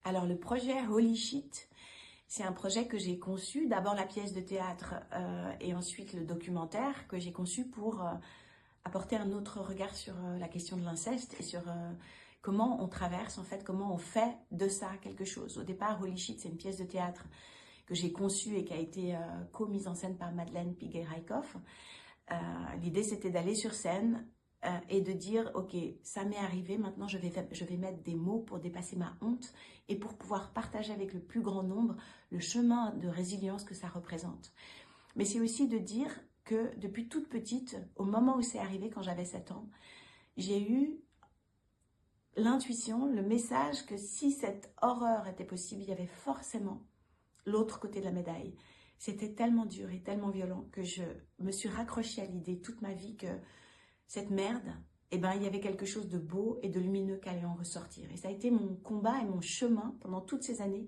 Alors le projet Holy Shit, c'est un projet que j'ai conçu, d'abord la pièce de théâtre et ensuite le documentaire que j'ai conçu pour apporter un autre regard sur la question de l'inceste et sur comment on traverse, en fait, comment on fait de ça quelque chose. Au départ, Holy Shit, c'est une pièce de théâtre que j'ai conçue et qui a été co-mise en scène par Madeleine Piguet-Reikoff. L'idée, c'était d'aller sur scène et de dire, ok, ça m'est arrivé, maintenant je vais mettre des mots pour dépasser ma honte et pour pouvoir partager avec le plus grand nombre le chemin de résilience que ça représente. Mais c'est aussi de dire que depuis toute petite, au moment où c'est arrivé, quand j'avais 7 ans, j'ai eu l'intuition, le message que si cette horreur était possible, il y avait forcément l'autre côté de la médaille. C'était tellement dur et tellement violent que je me suis raccrochée à l'idée toute ma vie que cette merde, eh ben, il y avait quelque chose de beau et de lumineux qui allait en ressortir. Et ça a été mon combat et mon chemin pendant toutes ces années,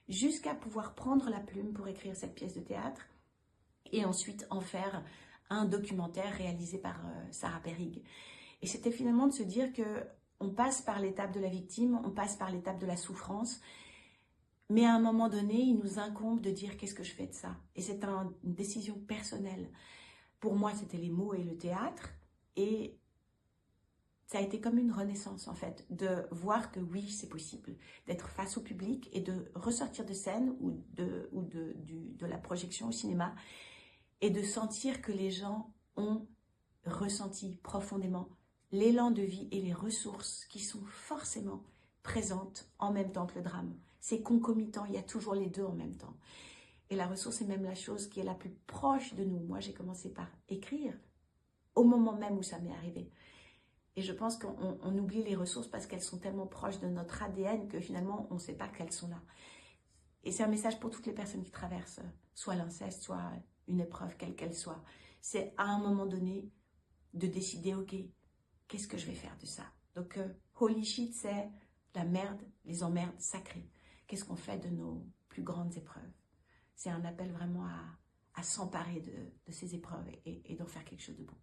jusqu'à pouvoir prendre la plume pour écrire cette pièce de théâtre et ensuite en faire un documentaire réalisé par Sarah Perrig. Et c'était finalement de se dire que on passe par l'étape de la victime, on passe par l'étape de la souffrance, mais à un moment donné, il nous incombe de dire qu'est-ce que je fais de ça. Et c'est une décision personnelle. Pour moi, c'était les mots et le théâtre. Et ça a été comme une renaissance, en fait, de voir que oui, c'est possible, d'être face au public et de ressortir de scène ou de la projection au cinéma et de sentir que les gens ont ressenti profondément l'élan de vie et les ressources qui sont forcément présentes en même temps que le drame. C'est concomitant, il y a toujours les deux en même temps. Et la ressource est même la chose qui est la plus proche de nous. Moi, j'ai commencé par écrire au moment même où ça m'est arrivé. Et je pense qu'on oublie les ressources parce qu'elles sont tellement proches de notre ADN que finalement, on ne sait pas qu'elles sont là. Et c'est un message pour toutes les personnes qui traversent soit l'inceste, soit une épreuve, quelle qu'elle soit. C'est à un moment donné de décider, ok, qu'est-ce que je vais faire de ça? Donc, Holy Shit, c'est la merde, les emmerdes sacrées. Qu'est-ce qu'on fait de nos plus grandes épreuves? C'est un appel vraiment à s'emparer de ces épreuves et d'en faire quelque chose de beau.